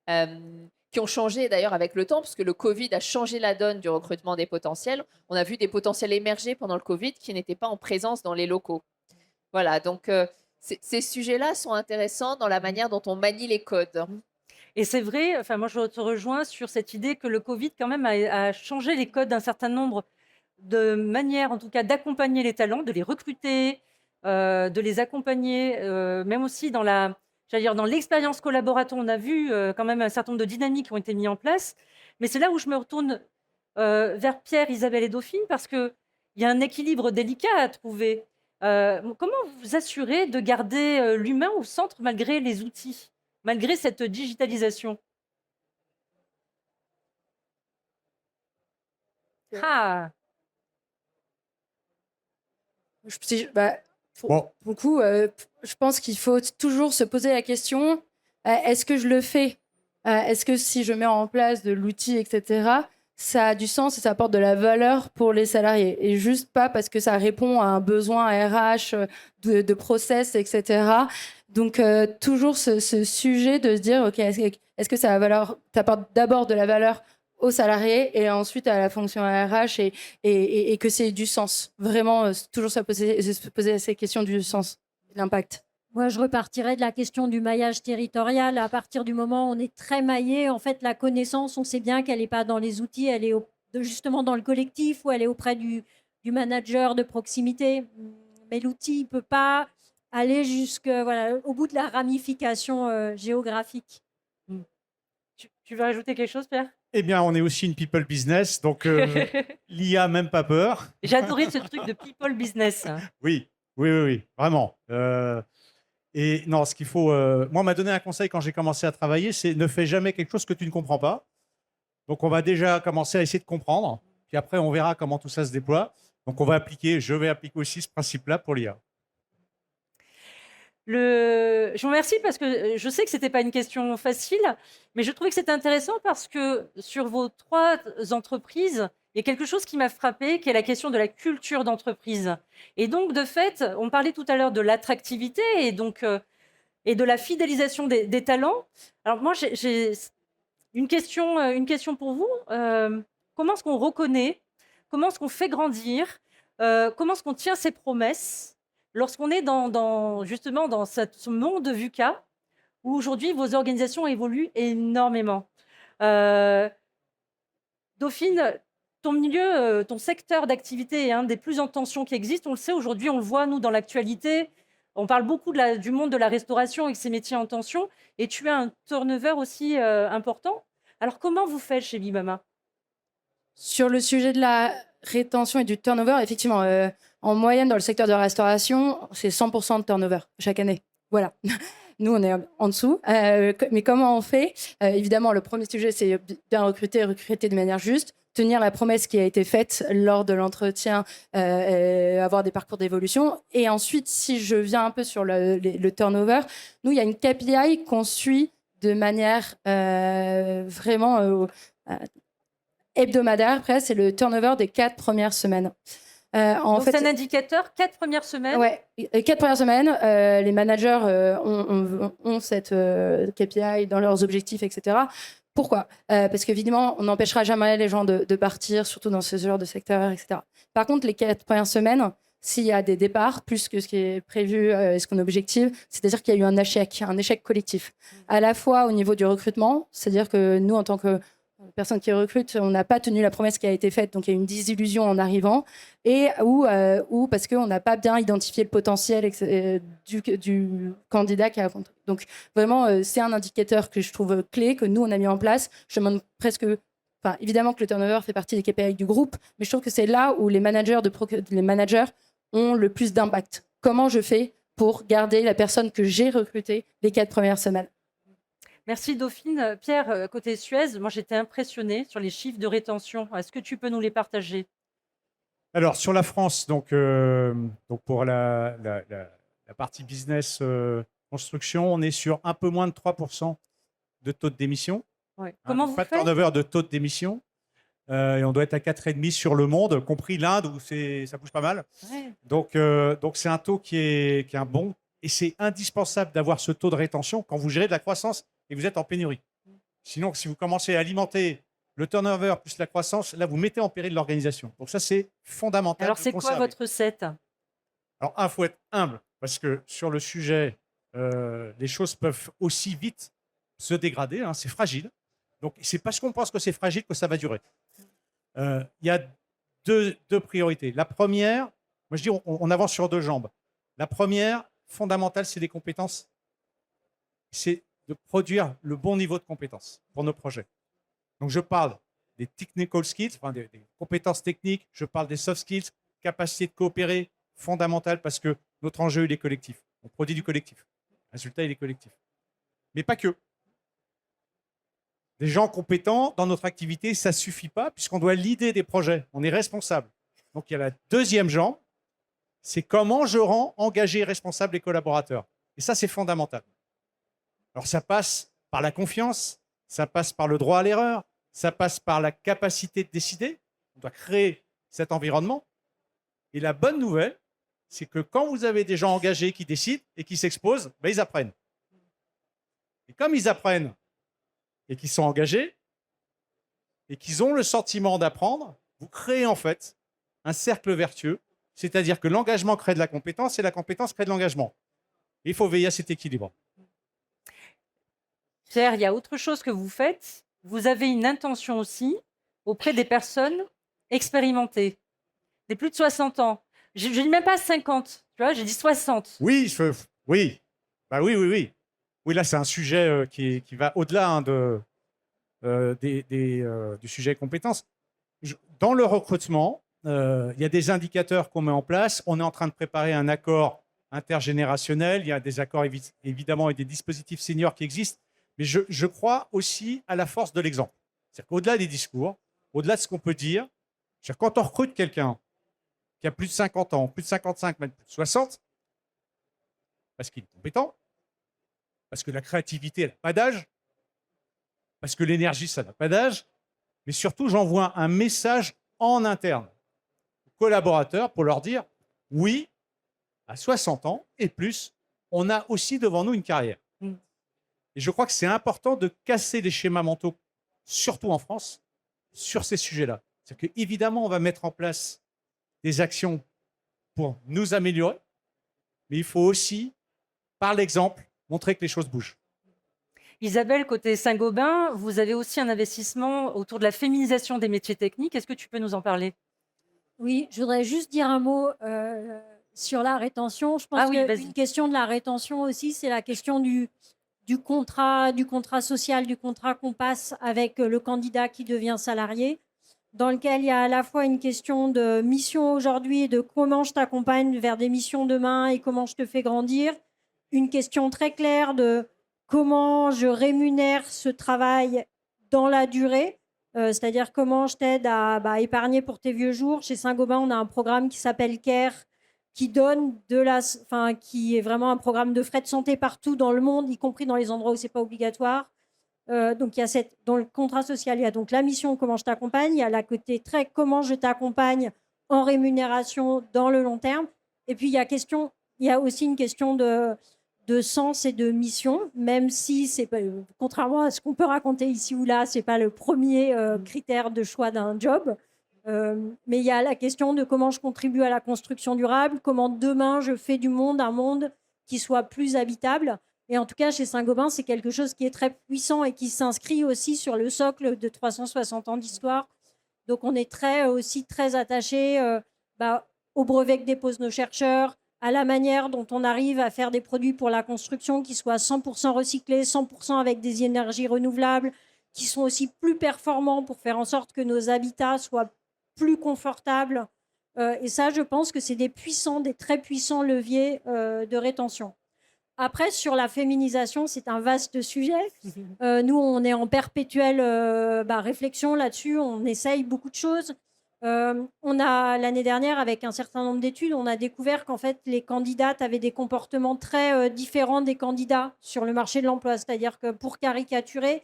qui ont changé d'ailleurs avec le temps, parce que le Covid a changé la donne du recrutement des potentiels. On a vu des potentiels émerger pendant le Covid qui n'étaient pas en présence dans les locaux. Voilà, donc ces sujets-là sont intéressants dans la manière dont on manie les codes. Et c'est vrai, moi je te rejoins sur cette idée que le Covid quand même a changé les codes d'un certain nombre de manières, en tout cas, d'accompagner les talents, de les recruter, de les accompagner, même aussi dans l'expérience collaborateur. On a vu quand même un certain nombre de dynamiques qui ont été mises en place. Mais c'est là où je me retourne vers Pierre, Isabelle et Dauphine, parce qu'il y a un équilibre délicat à trouver. Comment vous vous assurez de garder l'humain au centre malgré les outils, malgré cette digitalisation? Ah, Pour le coup, je pense qu'il faut toujours se poser la question, est-ce que je le fais? Est-ce que si je mets en place de l'outil, etc., ça a du sens et ça apporte de la valeur pour les salariés? Et juste pas parce que ça répond à un besoin RH, de process, etc. Donc, toujours ce sujet de se dire, OK, est-ce que ça t'apporte d'abord de la valeur aux salariés et ensuite à la fonction RH et que c'est du sens. Vraiment, toujours se poser ces questions du sens, de l'impact. Moi, je repartirais de la question du maillage territorial. À partir du moment où on est très maillé, en fait, la connaissance, on sait bien qu'elle n'est pas dans les outils, elle est justement dans le collectif ou elle est auprès du manager de proximité. Mais l'outil ne peut pas aller au bout de la ramification géographique. Tu veux rajouter quelque chose, Pierre? Eh bien, on est aussi une people business, donc l'IA, même pas peur. J'ai adoré ce truc de people business. Oui, vraiment. Et non, ce qu'il faut... moi, on m'a donné un conseil quand j'ai commencé à travailler, c'est ne fais jamais quelque chose que tu ne comprends pas. Donc, on va déjà commencer à essayer de comprendre, puis après, on verra comment tout ça se déploie. Donc, je vais appliquer aussi ce principe-là pour l'IA. Je vous remercie parce que je sais que ce n'était pas une question facile, mais je trouvais que c'était intéressant parce que sur vos 3 entreprises, il y a quelque chose qui m'a frappée, qui est la question de la culture d'entreprise. Et donc, de fait, on parlait tout à l'heure de l'attractivité et de la fidélisation des talents. Alors moi, j'ai une question pour vous. Comment est-ce qu'on reconnaît, comment est-ce qu'on fait grandir, comment est-ce qu'on tient ses promesses lorsqu'on est justement dans ce monde de VUCA où aujourd'hui vos organisations évoluent énormément. Dauphine, ton milieu, ton secteur d'activité est un des plus en tension qui existe. On le sait aujourd'hui, on le voit nous dans l'actualité. On parle beaucoup du monde de la restauration et de ces métiers en tension. Et tu as un turnover aussi important. Alors comment vous faites chez Big Mama? Sur le sujet de la rétention et du turnover, effectivement, en moyenne, dans le secteur de la restauration, c'est 100% de turnover chaque année. Voilà. Nous, on est en dessous. Mais comment on fait? Évidemment, le premier sujet, c'est bien recruter de manière juste, tenir la promesse qui a été faite lors de l'entretien, avoir des parcours d'évolution. Et ensuite, si je viens un peu sur le turnover, nous, il y a une KPI qu'on suit de manière vraiment hebdomadaire, presque, c'est le turnover des 4 premières semaines. Donc c'est un indicateur, 4 premières semaines. Oui, 4 premières semaines, les managers ont cette KPI dans leurs objectifs, etc. Pourquoi? Parce qu'évidemment, on n'empêchera jamais les gens de partir, surtout dans ce genre de secteur, etc. Par contre, les 4 premières semaines, s'il y a des départs, plus que ce qui est prévu, ce qu'on objective, c'est-à-dire qu'il y a eu un échec collectif. À la fois au niveau du recrutement, c'est-à-dire que nous, en tant que personne qui recrute, on n'a pas tenu la promesse qui a été faite, donc il y a une désillusion en arrivant, ou parce qu'on n'a pas bien identifié le potentiel du candidat qui a. Donc vraiment, c'est un indicateur que je trouve clé, que nous, on a mis en place. Je demande presque. Enfin, évidemment que le turnover fait partie des KPI du groupe, mais je trouve que c'est là où les managers ont le plus d'impact. Comment je fais pour garder la personne que j'ai recrutée les 4 premières semaines? Merci Dauphine. Pierre, côté Suez, moi j'étais impressionnée sur les chiffres de rétention. Est-ce que tu peux nous les partager? Alors, sur la France, donc pour la partie business construction, on est sur un peu moins de 3% de taux de démission. Ouais. Comment vous pas de faites? turnover de taux de démission. Et on doit être à 4,5 sur le monde, compris l'Inde où ça bouge pas mal. Ouais. Donc c'est un taux qui est un bon. Et c'est indispensable d'avoir ce taux de rétention quand vous gérez de la croissance et vous êtes en pénurie. Sinon, si vous commencez à alimenter le turnover plus la croissance, là, vous mettez en péril l'organisation. Donc ça, c'est fondamental. Alors, c'est quoi votre recette? Alors, il faut être humble, parce que sur le sujet, les choses peuvent aussi vite se dégrader. Hein, c'est fragile. Donc, c'est parce qu'on pense que c'est fragile que ça va durer. Il y a deux priorités. La première, moi je dis, on avance sur 2 jambes. La première, fondamentale, c'est les compétences. C'est de produire le bon niveau de compétences pour nos projets. Donc, je parle des technical skills, enfin des compétences techniques, je parle des soft skills, capacité de coopérer, fondamentale, parce que notre enjeu, il est collectif. On produit du collectif. Le résultat, il est collectif. Mais pas que. Des gens compétents dans notre activité, ça ne suffit pas, puisqu'on doit leader des projets. On est responsable. Donc, il y a la deuxième jambe, c'est comment je rends engagés et responsables les collaborateurs. Et ça, c'est fondamental. Alors, ça passe par la confiance, ça passe par le droit à l'erreur, ça passe par la capacité de décider. On doit créer cet environnement. Et la bonne nouvelle, c'est que quand vous avez des gens engagés qui décident et qui s'exposent, ben, ils apprennent. Et comme ils apprennent et qu'ils sont engagés et qu'ils ont le sentiment d'apprendre, vous créez en fait un cercle vertueux, c'est-à-dire que l'engagement crée de la compétence et la compétence crée de l'engagement. Il faut veiller à cet équilibre. Pierre, il y a autre chose que vous faites. Vous avez une intention aussi auprès des personnes expérimentées, des plus de 60 ans. Je ne dis même pas 50, tu vois, j'ai dit 60. Oui, oui. Bah oui. Oui, là, c'est un sujet qui va au-delà hein, du sujet compétences. Dans le recrutement, il y a des indicateurs qu'on met en place. On est en train de préparer un accord intergénérationnel. Il y a des accords évidemment et des dispositifs seniors qui existent. Mais je crois aussi à la force de l'exemple. C'est-à-dire qu'au-delà des discours, au-delà de ce qu'on peut dire, quand on recrute quelqu'un qui a plus de 50 ans, plus de 55, même plus de 60, parce qu'il est compétent, parce que la créativité, elle n'a pas d'âge, parce que l'énergie, ça n'a pas d'âge, mais surtout, j'envoie un message en interne aux collaborateurs pour leur dire oui, à 60 ans et plus, on a aussi devant nous une carrière. Mm. Et je crois que c'est important de casser les schémas mentaux, surtout en France, sur ces sujets-là. C'est-à-dire qu'évidemment, on va mettre en place des actions pour nous améliorer, mais il faut aussi, par l'exemple, montrer que les choses bougent. Isabelle, côté Saint-Gobain, vous avez aussi un investissement autour de la féminisation des métiers techniques. Est-ce que tu peux nous en parler? Oui, je voudrais juste dire un mot sur la rétention. Je pense Ah oui, vas-y. qu'une question de la rétention aussi, c'est la question du contrat social, du contrat qu'on passe avec le candidat qui devient salarié, dans lequel il y a à la fois une question de mission aujourd'hui et de comment je t'accompagne vers des missions demain et comment je te fais grandir. Une question très claire de comment je rémunère ce travail dans la durée, c'est-à-dire comment je t'aide à épargner pour tes vieux jours. Chez Saint-Gobain, on a un programme qui s'appelle CARE, qui donne qui est vraiment un programme de frais de santé partout dans le monde, y compris dans les endroits où c'est pas obligatoire. Donc, il y a dans le contrat social, il y a donc la mission, comment je t'accompagne, il y a la côté très, comment je t'accompagne en rémunération dans le long terme. Et puis, il y a aussi une question de sens et de mission, même si c'est pas, contrairement à ce qu'on peut raconter ici ou là, c'est pas le premier critère de choix d'un job. Mais il y a la question de comment je contribue à la construction durable, comment demain je fais du monde un monde qui soit plus habitable. Et en tout cas, chez Saint-Gobain, c'est quelque chose qui est très puissant et qui s'inscrit aussi sur le socle de 360 ans d'histoire. Donc, on est aussi très attaché au brevet que déposent nos chercheurs, à la manière dont on arrive à faire des produits pour la construction qui soient 100% recyclés, 100% avec des énergies renouvelables, qui sont aussi plus performants pour faire en sorte que nos habitats soient plus confortables. Et ça, je pense que c'est des très puissants leviers de rétention. Après, sur la féminisation, c'est un vaste sujet. Nous, on est en perpétuelle réflexion là-dessus. On essaye beaucoup de choses. On a, l'année dernière, avec un certain nombre d'études, on a découvert qu'en fait, les candidates avaient des comportements très différents des candidats sur le marché de l'emploi. C'est-à-dire que pour caricaturer,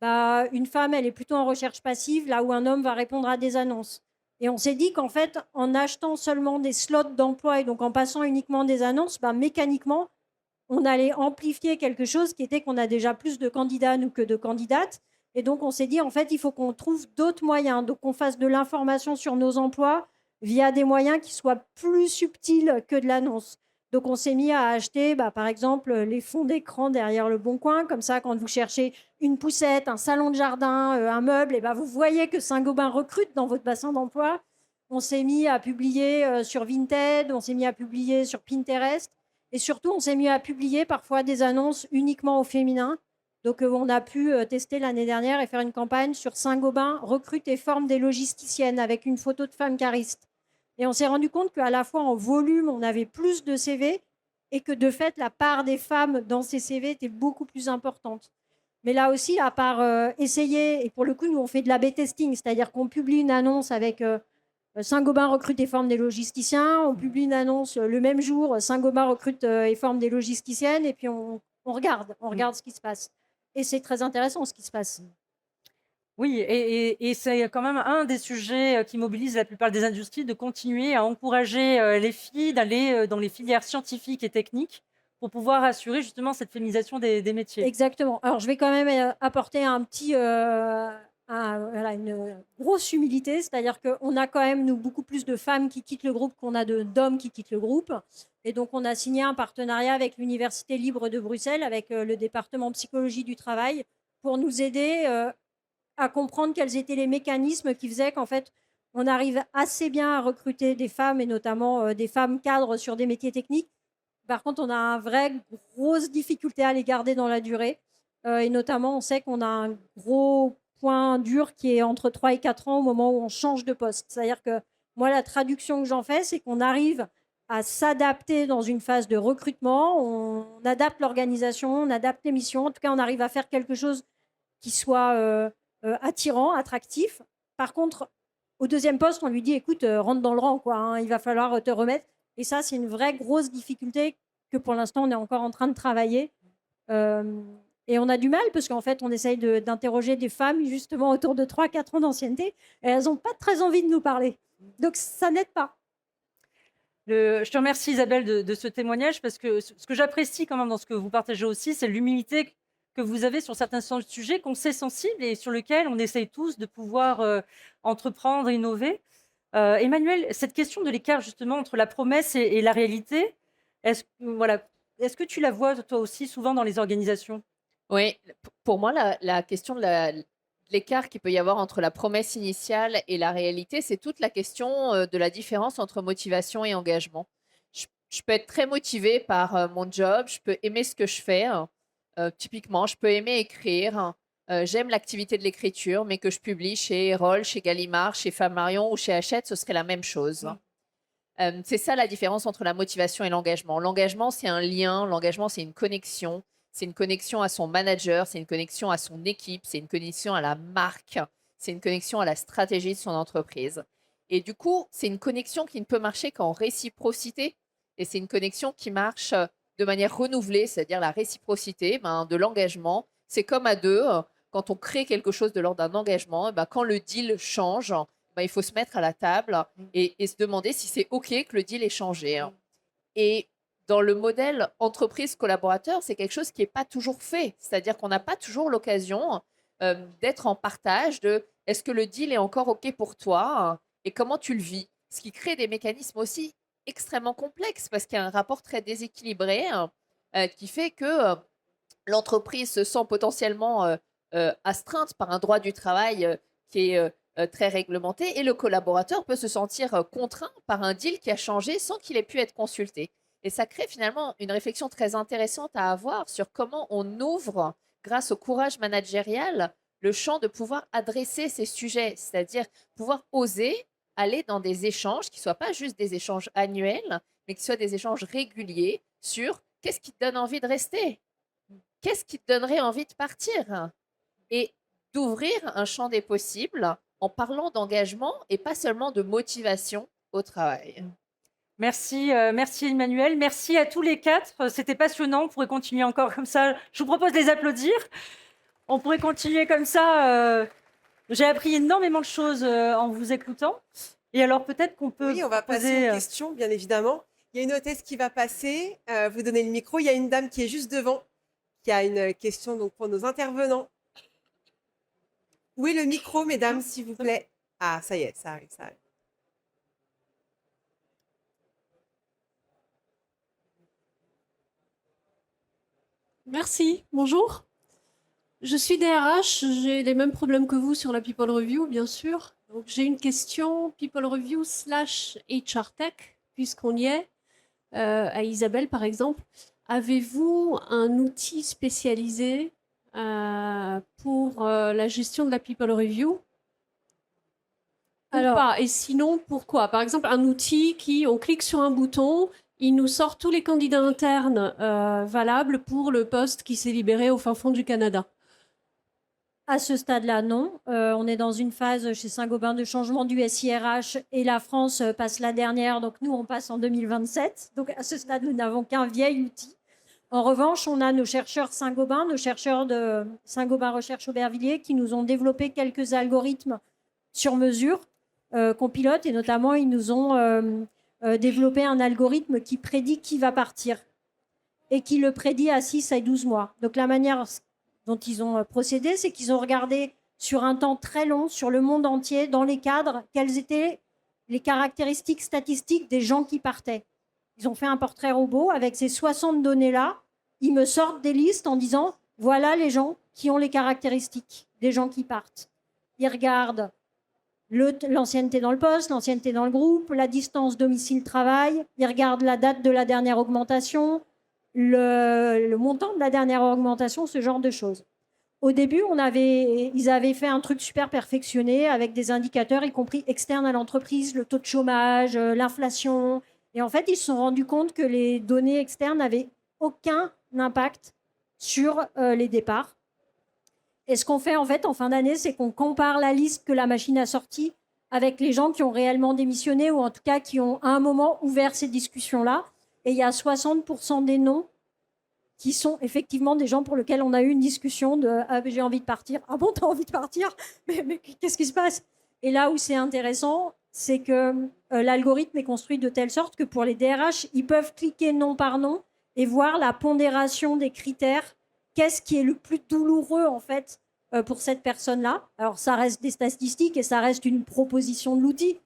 une femme, elle est plutôt en recherche passive, là où un homme va répondre à des annonces. Et on s'est dit qu'en fait, en achetant seulement des slots d'emploi et donc en passant uniquement des annonces, mécaniquement, on allait amplifier quelque chose qui était qu'on a déjà plus de candidats, nous, que de candidates. Et donc, on s'est dit, en fait, il faut qu'on trouve d'autres moyens. Donc, qu'on fasse de l'information sur nos emplois via des moyens qui soient plus subtils que de l'annonce. Donc, on s'est mis à acheter, par exemple, les fonds d'écran derrière le Bon Coin. Comme ça, quand vous cherchez une poussette, un salon de jardin, un meuble, vous voyez que Saint-Gobain recrute dans votre bassin d'emploi. On s'est mis à publier sur Vinted, on s'est mis à publier sur Pinterest. Et surtout, on s'est mis à publier parfois des annonces uniquement au féminin. Donc, on a pu tester l'année dernière et faire une campagne sur Saint-Gobain, recrute et forme des logisticiennes avec une photo de femme cariste. Et on s'est rendu compte qu'à la fois en volume, on avait plus de CV et que de fait, la part des femmes dans ces CV était beaucoup plus importante. Mais là aussi, à part essayer, et pour le coup, nous, on fait de l'A/B testing, c'est-à-dire qu'on publie une annonce avec Saint-Gobain recrute et forme des logisticiens. On publie une annonce le même jour, Saint-Gobain recrute et forme des logisticiennes. Et puis, on regarde ce qui se passe. Et c'est très intéressant ce qui se passe. Oui, et c'est quand même un des sujets qui mobilise la plupart des industries, de continuer à encourager les filles d'aller dans les filières scientifiques et techniques pour pouvoir assurer justement cette féminisation des métiers. Exactement. Alors, je vais quand même apporter une grosse humilité, c'est-à-dire qu'on a quand même, nous, beaucoup plus de femmes qui quittent le groupe qu'on a d'hommes qui quittent le groupe. Et donc, on a signé un partenariat avec l'Université libre de Bruxelles, avec le département psychologie du travail, pour nous aider à comprendre quels étaient les mécanismes qui faisaient qu'en fait, on arrive assez bien à recruter des femmes, et notamment des femmes cadres sur des métiers techniques. Par contre, on a une vraie grosse difficulté à les garder dans la durée. Et notamment, on sait qu'on a un gros point dur qui est entre 3 et 4 ans au moment où on change de poste. C'est-à-dire que moi, la traduction que j'en fais, c'est qu'on arrive à s'adapter dans une phase de recrutement. On adapte l'organisation, on adapte les missions. En tout cas, on arrive à faire quelque chose qui soit attirant, attractif. Par contre, au deuxième poste, on lui dit, écoute, rentre dans le rang, quoi, hein, il va falloir te remettre. Et ça, c'est une vraie grosse difficulté que pour l'instant, on est encore en train de travailler. Et on a du mal parce qu'en fait, on essaye d'interroger des femmes justement autour de 3-4 ans d'ancienneté et elles n'ont pas très envie de nous parler. Donc ça n'aide pas. Je te remercie Isabelle de ce témoignage parce que ce que j'apprécie quand même dans ce que vous partagez aussi, c'est l'humilité que vous avez sur certains sujets qu'on sait sensibles et sur lesquels on essaye tous de pouvoir entreprendre, innover. Emmanuel, cette question de l'écart justement entre la promesse et la réalité, est-ce que tu la vois toi aussi souvent dans les organisations? Oui, pour moi, la question de l'écart qu'il peut y avoir entre la promesse initiale et la réalité, c'est toute la question de la différence entre motivation et engagement. Je peux être très motivée par mon job, je peux aimer ce que je fais. Typiquement, je peux aimer écrire. J'aime l'activité de l'écriture, mais que je publie chez Erol, chez Gallimard, chez Flammarion ou chez Hachette, ce serait la même chose. C'est ça la différence entre la motivation et l'engagement. L'engagement, c'est un lien, l'engagement, c'est une connexion. C'est une connexion à son manager, c'est une connexion à son équipe, c'est une connexion à la marque, c'est une connexion à la stratégie de son entreprise. Et du coup, c'est une connexion qui ne peut marcher qu'en réciprocité. Et c'est une connexion qui marche de manière renouvelée, c'est-à-dire la réciprocité de l'engagement. C'est comme à deux, quand on crée quelque chose de l'ordre d'un engagement, quand le deal change, il faut se mettre à la table et se demander si c'est OK que le deal ait changé. Et dans le modèle entreprise-collaborateur, c'est quelque chose qui n'est pas toujours fait. C'est-à-dire qu'on n'a pas toujours l'occasion d'être en partage de est-ce que le deal est encore OK pour toi et comment tu le vis. Ce qui crée des mécanismes aussi extrêmement complexes parce qu'il y a un rapport très déséquilibré qui fait que l'entreprise se sent potentiellement astreinte par un droit du travail qui est très réglementé et le collaborateur peut se sentir contraint par un deal qui a changé sans qu'il ait pu être consulté. Et ça crée finalement une réflexion très intéressante à avoir sur comment on ouvre, grâce au courage managérial, le champ de pouvoir adresser ces sujets, c'est-à-dire pouvoir oser aller dans des échanges qui ne soient pas juste des échanges annuels, mais qui soient des échanges réguliers sur qu'est-ce qui te donne envie de rester, qu'est-ce qui te donnerait envie de partir, et d'ouvrir un champ des possibles en parlant d'engagement et pas seulement de motivation au travail. Merci, merci Emmanuel. Merci à tous les quatre. C'était passionnant. On pourrait continuer encore comme ça. Je vous propose de les applaudir. On pourrait continuer comme ça. J'ai appris énormément de choses en vous écoutant. Et alors peut-être qu'on peut Oui, on va passer aux questions, bien évidemment. Il y a une hôtesse qui va passer, vous donner le micro. Il y a une dame qui est juste devant, qui a une question donc, pour nos intervenants. Où est le micro, mesdames, s'il vous plaît? Ah, ça y est, ça arrive, ça arrive. Merci, bonjour. Je suis DRH, j'ai les mêmes problèmes que vous sur la People Review, bien sûr. Donc j'ai une question People Review / HR Tech, puisqu'on y est, à Isabelle par exemple. Avez-vous un outil spécialisé pour la gestion de la People Review? Alors, pas. Et sinon, pourquoi? Par exemple, un outil qui, on clique sur un bouton, il nous sort tous les candidats internes valables pour le poste qui s'est libéré au fin fond du Canada. À ce stade-là, non. On est dans une phase chez Saint-Gobain de changement du SIRH et la France passe la dernière, donc nous, on passe en 2027. Donc à ce stade, nous n'avons qu'un vieil outil. En revanche, on a nos chercheurs Saint-Gobain, nos chercheurs de Saint-Gobain Recherche Aubervilliers qui nous ont développé quelques algorithmes sur mesure qu'on pilote et notamment, ils nous ont développé un algorithme qui prédit qui va partir et qui le prédit à 6 à 12 mois. Donc la manière dont ils ont procédé, c'est qu'ils ont regardé sur un temps très long, sur le monde entier, dans les cadres, quelles étaient les caractéristiques statistiques des gens qui partaient. Ils ont fait un portrait robot avec ces 60 données-là. Ils me sortent des listes en disant, voilà les gens qui ont les caractéristiques des gens qui partent. Ils regardent l'ancienneté dans le poste, l'ancienneté dans le groupe, la distance domicile-travail. Ils regardent la date de la dernière augmentation, le montant de la dernière augmentation, ce genre de choses. Au début, ils avaient fait un truc super perfectionné avec des indicateurs, y compris externes à l'entreprise, le taux de chômage, l'inflation. Et en fait, ils se sont rendus compte que les données externes n'avaient aucun impact sur les départs. Et ce qu'on fait en fait en fin d'année, c'est qu'on compare la liste que la machine a sortie avec les gens qui ont réellement démissionné ou en tout cas qui ont à un moment ouvert ces discussions-là. Et il y a 60% des noms qui sont effectivement des gens pour lesquels on a eu une discussion de « Ah, ben, j'ai envie de partir. Ah bon, t'as envie de partir? Mais qu'est-ce qui se passe ?» Et là où c'est intéressant, c'est que l'algorithme est construit de telle sorte que pour les DRH, ils peuvent cliquer nom par nom et voir la pondération des critères. Qu'est-ce qui est le plus douloureux, en fait, pour cette personne-là? Alors, ça reste des statistiques et ça reste une proposition de l'outil.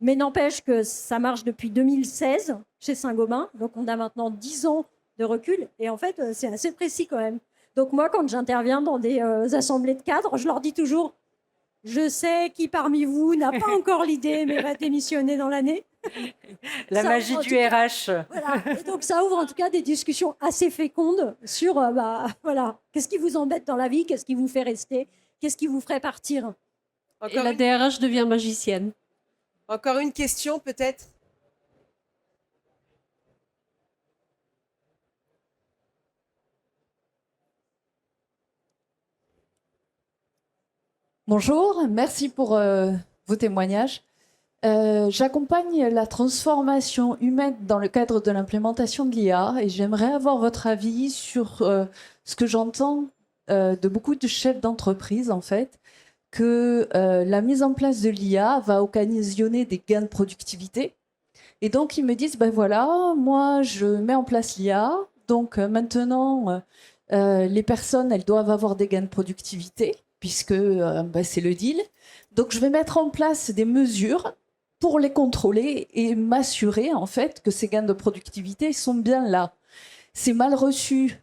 Mais n'empêche que ça marche depuis 2016 chez Saint-Gobain. Donc, on a maintenant 10 ans de recul. Et en fait, c'est assez précis quand même. Donc, moi, quand j'interviens dans des assemblées de cadres, je leur dis toujours « Je sais qui parmi vous n'a pas encore l'idée, mais va démissionner dans l'année. » La Ça magie ouvre en du tout cas- RH. Voilà. Et donc, ça ouvre en tout cas des discussions assez fécondes sur voilà, qu'est-ce qui vous embête dans la vie, qu'est-ce qui vous fait rester, qu'est-ce qui vous ferait partir. Et Encore la une, DRH devient magicienne. encore une question peut-être? Bonjour, merci pour vos témoignages. J'accompagne la transformation humaine dans le cadre de l'implémentation de l'IA et j'aimerais avoir votre avis sur ce que j'entends de beaucoup de chefs d'entreprise, en fait, que la mise en place de l'IA va occasionner des gains de productivité. Et donc, ils me disent, ben voilà, moi, je mets en place l'IA, donc maintenant, les personnes, elles doivent avoir des gains de productivité, puisque c'est le deal. Donc, je vais mettre en place des mesures pour les contrôler et m'assurer, en fait, que ces gains de productivité sont bien là. C'est mal reçu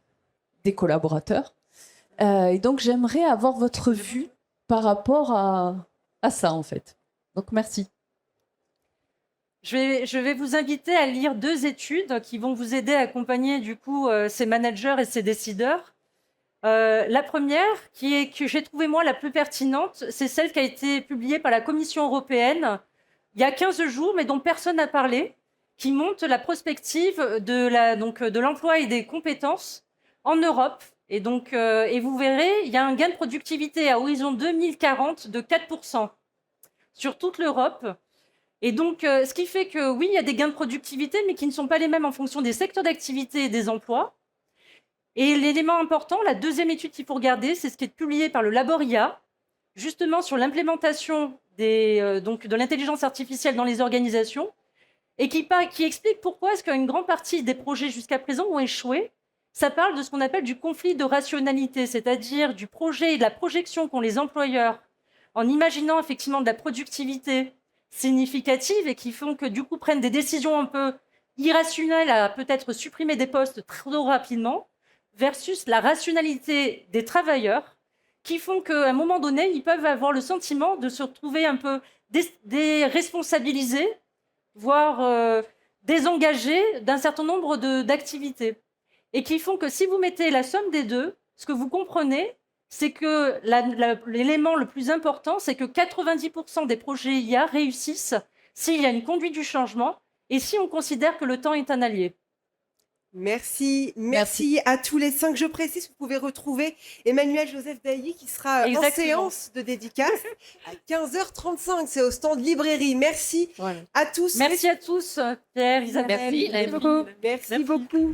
des collaborateurs. Et donc, j'aimerais avoir votre vue par rapport à ça, en fait. Donc, merci. Je vais vous inviter à lire 2 études qui vont vous aider à accompagner du coup ces managers et ces décideurs. La première, que j'ai trouvée moi la plus pertinente, c'est celle qui a été publiée par la Commission européenne il y a 15 jours, mais dont personne n'a parlé, qui montre la prospective de l'emploi et des compétences en Europe. Et donc, et vous verrez, il y a un gain de productivité à horizon 2040 de 4% sur toute l'Europe. Et donc, ce qui fait que oui, il y a des gains de productivité, mais qui ne sont pas les mêmes en fonction des secteurs d'activité et des emplois. Et l'élément important, la deuxième étude qu'il faut regarder, c'est ce qui est publié par le Laboria, justement sur l'implémentation de l'intelligence artificielle dans les organisations, et qui explique pourquoi est-ce qu'une grande partie des projets jusqu'à présent ont échoué. Ça parle de ce qu'on appelle du conflit de rationalité, c'est-à-dire du projet et de la projection qu'ont les employeurs en imaginant effectivement de la productivité significative et qui font que du coup prennent des décisions un peu irrationnelles à peut-être supprimer des postes trop rapidement, versus la rationalité des travailleurs qui font qu'à un moment donné, ils peuvent avoir le sentiment de se retrouver un peu déresponsabilisés, voire désengagés d'un certain nombre d'activités. Et qui font que si vous mettez la somme des deux, ce que vous comprenez, c'est que l'élément le plus important, c'est que 90% des projets IA réussissent s'il y a une conduite du changement et si on considère que le temps est un allié. Merci à tous les 5. Je précise, vous pouvez retrouver Emmanuel Joseph Bailly qui sera en séance de dédicace à 15h35. C'est au stand librairie. Merci à tous. Merci à tous, Pierre, Isabelle. Merci. Merci beaucoup. Merci beaucoup.